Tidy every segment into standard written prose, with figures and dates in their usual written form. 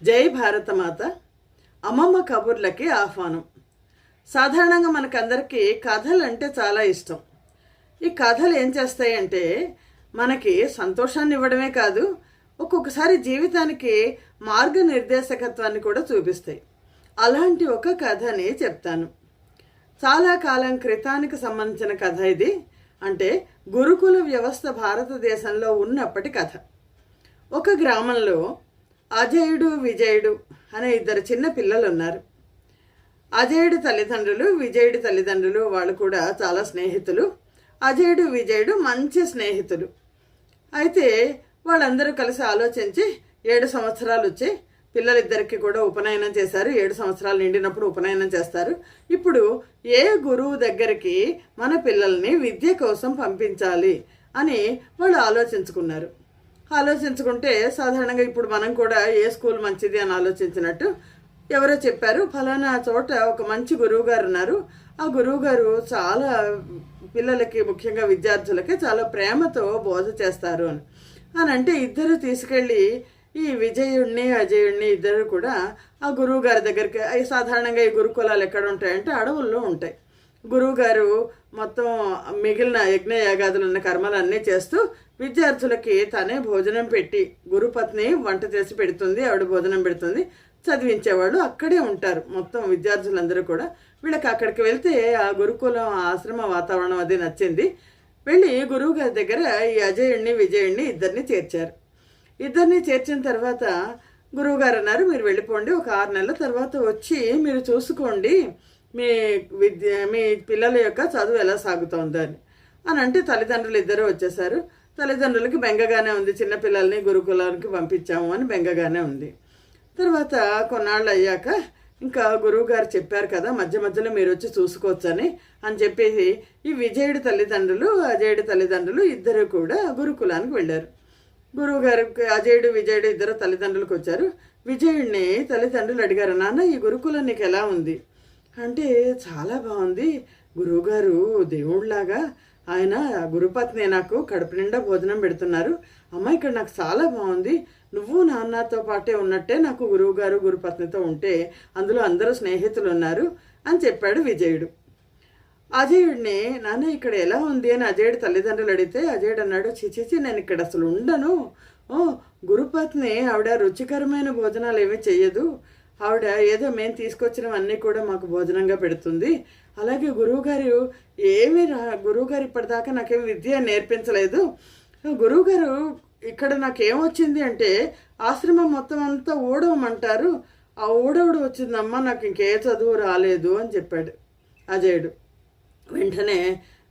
జై భారతమాత. అమ్మమ్మ కబుర్లకి ఆహ్వానం. సాధారణంగా మనకందరికీ కథలు అంటే చాలా ఇష్టం. ఈ కథలు ఏం చేస్తాయంటే మనకి సంతోషాన్ని ఇవ్వడమే కాదు, ఒక్కొక్కసారి జీవితానికి మార్గనిర్దేశకత్వాన్ని కూడా చూపిస్తాయి. అలాంటి ఒక కథని చెప్తాను. చాలా కాలం క్రితానికి సంబంధించిన కథ ఇది. అంటే గురుకుల వ్యవస్థ భారతదేశంలో ఉన్నప్పటి కథ. ఒక గ్రామంలో అజయుడు విజయుడు అనే ఇద్దరు చిన్న పిల్లలు ఉన్నారు. అజయుడి తల్లిదండ్రులు, విజయుడి తల్లిదండ్రులు వాళ్ళు కూడా చాలా స్నేహితులు. అజయుడు విజయుడు మంచి స్నేహితులు. అయితే వాళ్ళందరూ కలిసి ఆలోచించి 7 సంవత్సరాలు వచ్చి పిల్లలిద్దరికి కూడా ఉపనయనం చేశారు. 7 సంవత్సరాలు నిండినప్పుడు ఉపనయనం చేస్తారు. ఇప్పుడు ఏ గురువు దగ్గరికి మన పిల్లల్ని విద్య కోసం పంపించాలి అని వాళ్ళు ఆలోచించుకున్నారు. ఆలోచించుకుంటే సాధారణంగా ఇప్పుడు మనం కూడా ఏ స్కూల్ మంచిది అని ఆలోచించినట్టు ఎవరో చెప్పారు, ఫలానా చోట ఒక మంచి గురువు గారు ఉన్నారు, ఆ గురువు గారు చాలా పిల్లలకి ముఖ్యంగా విద్యార్థులకి చాలా ప్రేమతో బోధ చేస్తారు అని అంటే ఇద్దరు తీసుకెళ్ళి ఈ విజయుడిని అజయుడిని ఇద్దరు కూడా ఆ గురువు గారి దగ్గరికి, సాధారణంగా ఈ గురుకులాలు ఎక్కడ ఉంటాయంటే అడవుల్లో ఉంటాయి. గురువుగారు మొత్తం మిగిలిన యజ్ఞయాగాదులు ఉన్న కర్మలన్నీ చేస్తూ విద్యార్థులకి తనే భోజనం పెట్టి, గురుపత్ని వంట చేసి పెడుతుంది, ఆవిడ భోజనం పెడుతుంది, చదివించేవాళ్ళు అక్కడే ఉంటారు. మొత్తం విద్యార్థులందరూ కూడా వీళ్ళకి అక్కడికి వెళ్తే ఆ గురుకులం ఆశ్రమ వాతావరణం అది నచ్చింది. వెళ్ళి గురువు గారి దగ్గర ఈ అజయుడిని విజయుడిని ఇద్దరిని చేర్చారు. ఇద్దరిని చేర్చిన తర్వాత గురువుగారు అన్నారు, మీరు వెళ్ళిపోండి, ఒక 6 నెలల తర్వాత వచ్చి మీరు చూసుకోండి మీ పిల్లల యొక్క చదువు ఎలా సాగుతోందో అని అంటే తల్లిదండ్రులు ఇద్దరు వచ్చేసారు. తల్లిదండ్రులకి బెంగగానే ఉంది, చిన్నపిల్లల్ని గురుకులానికి పంపించాము అని బెంగగానే ఉంది. తర్వాత కొన్నాళ్ళు అయ్యాక ఇంకా గురువు గారు చెప్పారు కదా మధ్య మధ్యలో మీరు వచ్చి చూసుకోవచ్చని చెప్పేసి ఈ విజయుడి తల్లిదండ్రులు అజయుడి తల్లిదండ్రులు ఇద్దరు కూడా గురుకులానికి వెళ్ళారు. గురువు గారికి అజయుడు విజయుడు ఇద్దరు తల్లిదండ్రులకు వచ్చారు. విజయుడిని తల్లిదండ్రులు అడిగారు, నాన్న ఈ గురుకులం నీకు ఎలా ఉంది అంటే, చాలా బాగుంది గురువుగారు, దేవుడిలాగా ఆయన గురుపత్ని నాకు కడుపు నిండా భోజనం పెడుతున్నారు. అమ్మ ఇక్కడ నాకు చాలా బాగుంది, నువ్వు నాన్నతో పాటే ఉన్నట్టే నాకు గురువుగారు గురుపత్నితో ఉంటే అందులో అందరూ స్నేహితులు ఉన్నారు అని చెప్పాడు విజయుడు. అజయుడిని, నాన్న ఇక్కడ ఎలా ఉంది అని అజయుడు తల్లిదండ్రులు అడిగితే అజయుడు అన్నాడు, చిచిచి నేను ఇక్కడ అసలు ఉండను. గురుపత్ని ఆవిడ రుచికరమైన భోజనాలు ఏమీ చెయ్యదు, ఆవిడ ఏదో మేము తీసుకొచ్చినవన్నీ కూడా మాకు భోజనంగా పెడుతుంది. అలాగే గురువుగారు గురువుగారు ఇప్పటిదాకా నాకేం విద్య నేర్పించలేదు. గురువుగారు ఇక్కడ నాకేమొచ్చింది అంటే ఆశ్రమం మొత్తం అంతా ఊడవమంటారు, ఆ ఊడవుడు వచ్చిందమ్మా, నాకు ఇంకే చదువు రాలేదు అని చెప్పాడు అజయుడు. వెంటనే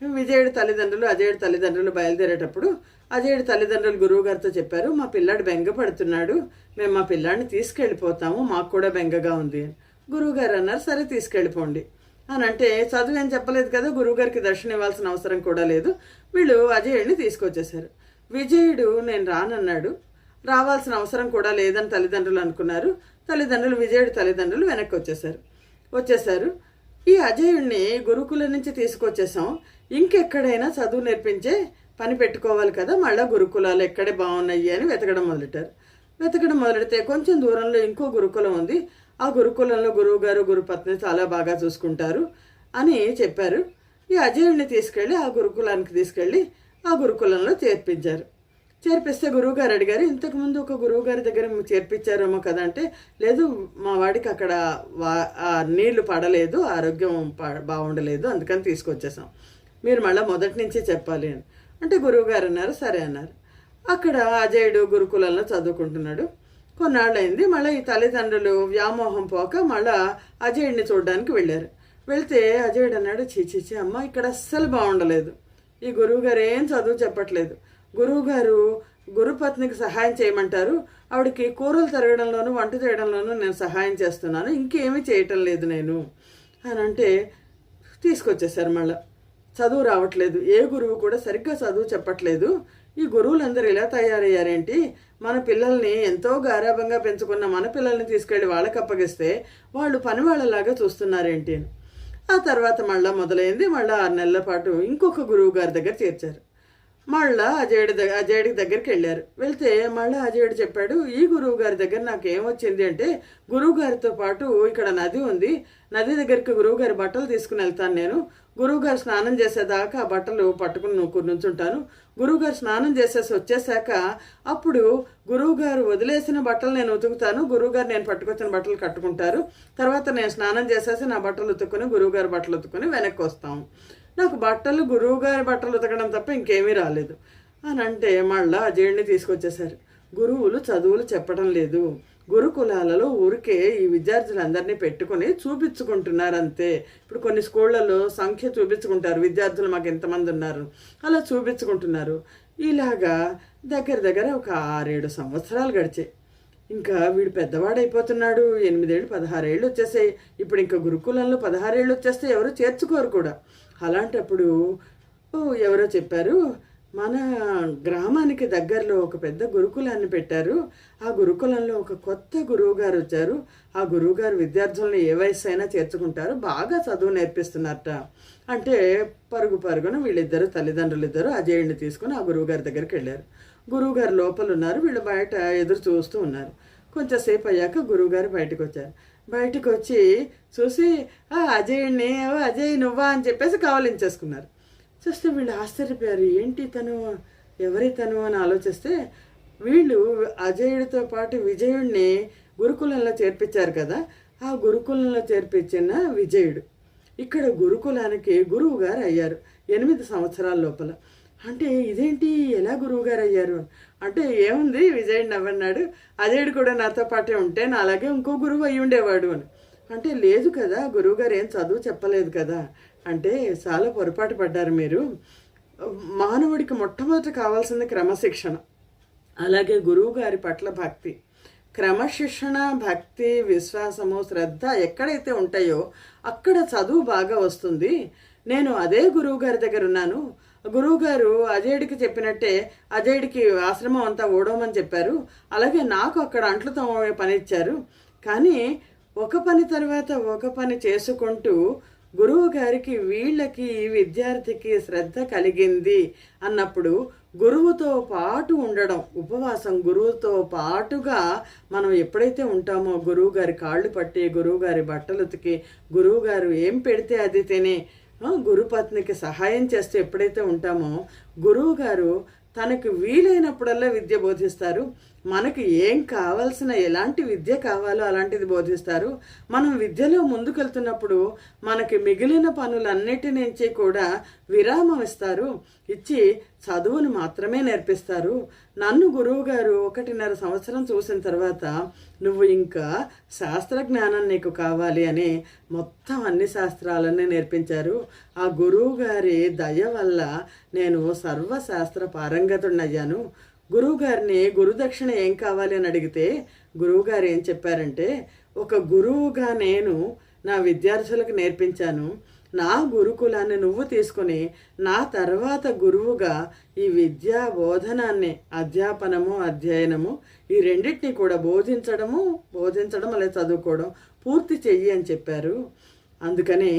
విజయుడి తల్లిదండ్రులు అజయుడి తల్లిదండ్రులు బయలుదేరేటప్పుడు అజయుడి తల్లిదండ్రులు గురువుగారితో చెప్పారు, మా పిల్లాడు బెంగ పడుతున్నాడు, మేము మా పిల్లాడిని తీసుకెళ్ళిపోతాము, మాకు కూడా బెంగగా ఉంది. గురువుగారు అన్నారు, సరే తీసుకెళ్ళిపోండి అని అంటే చదువు ఏం చెప్పలేదు కదా, గురువుగారికి దర్శనం ఇవ్వాల్సిన అవసరం కూడా లేదు. వీళ్ళు అజయుడిని తీసుకొచ్చేశారు. విజయుడు నేను రానన్నాడు, రావాల్సిన అవసరం కూడా లేదని తల్లిదండ్రులు అనుకున్నారు. విజయుడి తల్లిదండ్రులు వెనక్కి వచ్చేసారు. ఈ అజయుడిని గురుకులం నుంచి తీసుకొచ్చేసాం, ఇంకెక్కడైనా చదువు నేర్పించే పని పెట్టుకోవాలి కదా, మళ్ళీ గురుకులాలు ఎక్కడే బాగున్నాయి అని వెతకడం మొదలెడితే కొంచెం దూరంలో ఇంకో గురుకులం ఉంది, ఆ గురుకులంలో గురువుగారు గురుపత్ని చాలా బాగా చూసుకుంటారు అని చెప్పారు. ఈ అజయుడిని తీసుకెళ్ళి ఆ గురుకులానికి తీసుకెళ్ళి ఆ గురుకులంలో చేర్పిస్తే గురువుగారు అడిగారు, ఇంతకుముందు ఒక గురువుగారి దగ్గర చేర్పించారేమో కదా అంటే, లేదు మా వాడికి అక్కడ నీళ్లు పడలేదు, ఆరోగ్యం బాగుండలేదు, అందుకని తీసుకొచ్చేసాం, మీరు మళ్ళీ మొదటి నుంచి చెప్పాలి అని అంటే గురువుగారు అన్నారు, సరే అన్నారు. అక్కడ అజయుడు గురుకులంలో చదువుకుంటున్నాడు. కొన్నాళ్ళైంది, మళ్ళీ ఈ తల్లిదండ్రులు వ్యామోహం పోక మళ్ళీ అజయుడిని చూడడానికి వెళ్తే అజయుడు అన్నాడు, చీచీచి అమ్మ ఇక్కడ అస్సలు బాగుండలేదు, ఈ గురువుగారు ఏం చదువు చెప్పట్లేదు, గురువుగారు గురుపత్నికి సహాయం చేయమంటారు, ఆవిడకి కూరలు తరగడంలోనూ వంట చేయడంలోనూ నేను సహాయం చేస్తున్నాను, ఇంకేమీ చేయటం లేదు నేను అని అంటే తీసుకొచ్చేసారు. మళ్ళీ చదువు రావట్లేదు, ఏ గురువు కూడా సరిగ్గా చదువు చెప్పట్లేదు, ఈ గురువులందరూ ఇలా తయారయ్యారేంటి, మన పిల్లల్ని ఎంతో గారాభంగా పెంచుకున్న మన పిల్లల్ని తీసుకెళ్ళి వాళ్ళకి అప్పగిస్తే వాళ్ళు పని వాళ్ళలాగా చూస్తున్నారేంటి అని. ఆ తర్వాత మళ్ళీ మొదలైంది. మళ్ళీ 6 నెలల పాటు ఇంకొక గురువు గారి దగ్గర చేర్చారు. మళ్ళా అజయుడి దగ్గరికి వెళ్ళారు. వెళ్తే మళ్ళీ అజయుడు చెప్పాడు, ఈ గురువు గారి దగ్గర నాకు ఏమొచ్చింది అంటే, గురువు గారితో పాటు ఇక్కడ నది ఉంది, నది దగ్గరికి గురువు గారి బట్టలు తీసుకుని వెళ్తాను నేను. గురువు గారు స్నానం చేసేదాకా ఆ బట్టలు పట్టుకుని నుంచుంటాను. గురువు గారు స్నానం చేసేసి వచ్చేసాక అప్పుడు గురువు గారు వదిలేసిన బట్టలు నేను ఉతుకుతాను, గురువు గారు నేను పట్టుకొచ్చిన బట్టలు కట్టుకుంటారు. తర్వాత నేను స్నానం చేసేసి నా బట్టలు ఉతుక్కుని గురువు గారి బట్టలు ఉతుక్కుని వెనక్కి వస్తాము. నాకు గురువుగారి బట్టలు ఉతకడం తప్ప ఇంకేమీ రాలేదు అని అంటే మళ్ళా అజయుడిని తీసుకొచ్చేసారు. గురువులు చదువులు చెప్పడం లేదు, గురుకులాలలో ఊరికే ఈ విద్యార్థులందరినీ పెట్టుకుని చూపించుకుంటున్నారు అంతే. ఇప్పుడు కొన్ని స్కూళ్ళలో సంఖ్య చూపించుకుంటారు, విద్యార్థులు మాకు ఎంతమంది ఉన్నారు అలా చూపించుకుంటున్నారు. ఇలాగా దగ్గర ఒక 6-7 సంవత్సరాలు గడిచాయి. ఇంకా వీడు పెద్దవాడైపోతున్నాడు, 8 ఏళ్ళు 16 ఏళ్ళు వచ్చేసాయి. ఇప్పుడు ఇంకా గురుకులంలో 16 ఏళ్ళు వచ్చేస్తే ఎవరు చేర్చుకోరు కూడా. అలాంటప్పుడు ఎవరో చెప్పారు, మన గ్రామానికి దగ్గరలో ఒక పెద్ద గురుకులాన్ని పెట్టారు, ఆ గురుకులంలో ఒక కొత్త గురువు గారు వచ్చారు, ఆ గురువుగారు విద్యార్థులను ఏ వయసు అయినా చేర్చుకుంటారు, బాగా చదువు నేర్పిస్తున్నారట అంటే పరుగున వీళ్ళిద్దరు తల్లిదండ్రులిద్దరూ అజయుడిని తీసుకుని ఆ గురువుగారి దగ్గరికి వెళ్ళారు. గురువుగారు లోపల ఉన్నారు, వీళ్ళు బయట ఎదురు చూస్తూ ఉన్నారు. కొంచెంసేపు అయ్యాక గురువుగారు బయటకు వచ్చారు. బయటకు వచ్చి చూసి అజయుడిని, అజయ్ నువ్వా అని చెప్పేసి కావలించేసుకున్నారు. చూస్తే వీళ్ళు ఆశ్చర్యపోయారు, ఏంటి తను, ఎవరి తను అని ఆలోచిస్తే వీళ్ళు అజయుడితో పాటు విజయుడిని గురుకులంలో చేర్పించారు కదా, ఆ గురుకులంలో చేర్పించిన విజయుడు ఇక్కడ గురుకులానికి గురువు గారు అయ్యారు 8 సంవత్సరాల లోపల. అంటే ఇదేంటి, ఎలా గురువు గారు అయ్యారు అంటే, ఏముంది విజయుడు నవ్వన్నాడు, అజయుడు కూడా నాతో పాటే ఉంటే నా అలాగే ఇంకో గురువు అయ్యి ఉండేవాడు అని. అంటే లేదు కదా, గురువుగారు ఏం చదువు చెప్పలేదు కదా అంటే, చాలా పొరపాటు పడ్డారు మీరు. మానవుడికి మొట్టమొదటి కావాల్సింది క్రమశిక్షణ, అలాగే గురువు గారి పట్ల భక్తి. క్రమశిక్షణ, భక్తి, విశ్వాసము, శ్రద్ధ ఎక్కడైతే ఉంటాయో అక్కడ చదువు బాగా వస్తుంది. నేను అదే గురువు గారి దగ్గర ఉన్నాను. గురువుగారు అజయుడికి చెప్పినట్టే అజయుడికి ఆశ్రమం అంతా ఓడమని చెప్పారు, అలాగే నాకు అక్కడ అంట్లు తోమే పని ఇచ్చారు. కానీ ఒక పని తర్వాత ఒక పని చేసుకుంటూ గురువు గారికి వీళ్ళకి విద్యార్థికి శ్రద్ధ కలిగింది అన్నప్పుడు గురువుతో పాటు ఉండడం, ఉపవాసం, గురువుతో పాటుగా మనం ఎప్పుడైతే ఉంటామో, గురువు గారి కాళ్ళు పట్టి, గురువు గారి బట్టలు ఉతికి, గురువు గారు ఏం పెడితే అది తిని, గురుపత్నికి సహాయం చేస్తూ ఎప్పుడైతే ఉంటామో గురువు గారు తనకు వీలైనప్పుడల్లా విద్య బోధిస్తారు. మనకి ఏం కావాల్సిన, ఎలాంటి విద్య కావాలో అలాంటిది బోధిస్తారు. మనం విద్యలో ముందుకెళ్తున్నప్పుడు మనకి మిగిలిన పనులన్నిటి నుంచి కూడా విరామం ఇస్తారు, ఇచ్చి చదువును మాత్రమే నేర్పిస్తారు. నన్ను గురువు గారు 1.5 సంవత్సరం చూసిన తర్వాత నువ్వు ఇంకా శాస్త్రజ్ఞానం నీకు కావాలి అని మొత్తం అన్ని శాస్త్రాలన్నీ నేర్పించారు. ఆ గురువు గారి దయ వల్ల నేను సర్వశాస్త్ర పారంగతుడినయ్యాను. గురువుగారిని గురుదక్షిణ ఏం కావాలి అని అడిగితే గురువుగారు ఏం చెప్పారంటే, ఒక గురువుగా నేను నా విద్యార్థులకు నేర్పించాను, నా గురుకులాన్ని నువ్వు తీసుకొని నా తర్వాత గురువుగా ఈ విద్యా బోధనాన్ని, అధ్యాపనము అధ్యయనము ఈ రెండింటినీ కూడా బోధించడం అలా చదువుకోవడం పూర్తి చెయ్యి అని చెప్పారు. అందుకని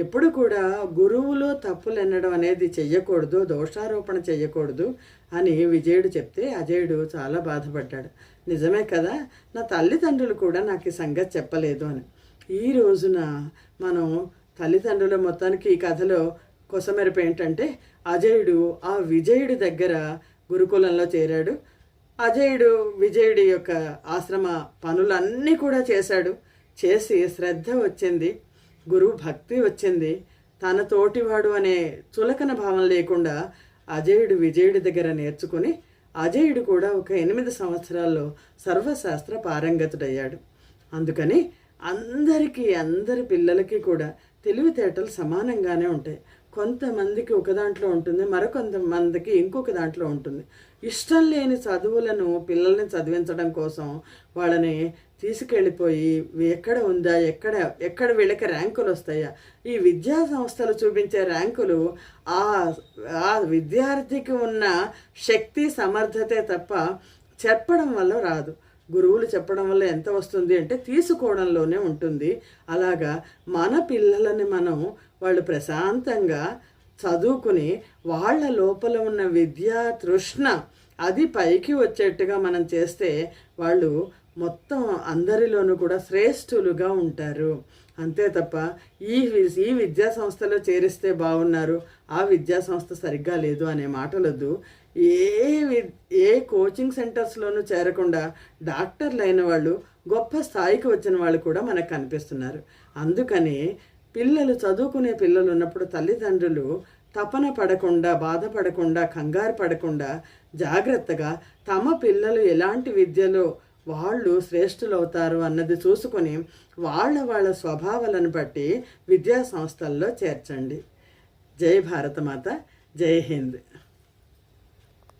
ఎప్పుడు కూడా గురువులో తప్పులు ఎన్నడం అనేది చెయ్యకూడదు, దోషారోపణ చెయ్యకూడదు అని విజయుడు చెప్తే అజయుడు చాలా బాధపడ్డాడు. నిజమే కదా, నా తల్లిదండ్రులు కూడా నాకు ఈ సంగతి చెప్పలేదు అని. ఈ రోజున మనం తల్లిదండ్రుల మొత్తానికి ఈ కథలో కొసమెరుపు ఏంటంటే, అజయుడు ఆ విజయుడి దగ్గర గురుకులంలో చేరాడు. అజయుడు విజయుడి యొక్క ఆశ్రమ పనులన్నీ కూడా చేశాడు. చేసి శ్రద్ధ వచ్చింది, గురువు భక్తి వచ్చింది. తన తోటివాడు అనే చులకన భావం లేకుండా అజయుడు విజయుడి దగ్గర నేర్చుకుని అజయుడు కూడా ఒక 8 సంవత్సరాల్లో సర్వశాస్త్ర పారంగతుడయ్యాడు. అందుకని అందరి పిల్లలకి కూడా తెలివితేటలు సమానంగానే ఉంటాయి. కొంతమందికి ఒక దాంట్లో ఉంటుంది, మరికొంతమందికి ఇంకొక దాంట్లో ఉంటుంది. ఇష్టం లేని చదువులను పిల్లల్ని చదివించడం కోసం వాళ్ళని తీసుకెళ్ళిపోయి ఎక్కడ ఉందా, ఎక్కడ వీళ్ళకి ర్యాంకులు వస్తాయా, ఈ విద్యా సంస్థలు చూపించే ర్యాంకులు ఆ విద్యార్థికి ఉన్న శక్తి సమర్థతే తప్ప చెప్పడం వల్ల రాదు. గురువులు చెప్పడం వల్ల ఎంత వస్తుంది అంటే తీసుకోవడంలోనే ఉంటుంది. అలాగా మన పిల్లలని మనం వాళ్ళు ప్రశాంతంగా చదువుకుని వాళ్ళ లోపల ఉన్న విద్యా తృష్ణ అది పైకి వచ్చేట్టుగా మనం చేస్తే వాళ్ళు మొత్తం అందరిలోనూ కూడా శ్రేష్ఠులుగా ఉంటారు. అంతే తప్ప ఈ విద్యా సంస్థలో చేరిస్తే బాగున్నారు, ఆ విద్యా సంస్థ సరిగ్గా లేదు అనే మాటలొద్దు. ఏ కోచింగ్ సెంటర్స్లోనూ చేరకుండా డాక్టర్లు అయిన వాళ్ళు, గొప్ప స్థాయికి వచ్చిన వాళ్ళు కూడా మనకు కనిపిస్తున్నారు. అందుకని చదువుకునే పిల్లలు ఉన్నప్పుడు తల్లిదండ్రులు తపన పడకుండా, బాధపడకుండా, కంగారు పడకుండా జాగ్రత్తగా తమ పిల్లలు ఎలాంటి విద్యలో వాళ్ళు శ్రేష్ఠులు అవుతారు అన్నది చూసుకొని వాళ్ళ స్వభావాలను బట్టి విద్యా సంస్థల్లో చేర్చండి. జై భారతమాత, జై హింద్.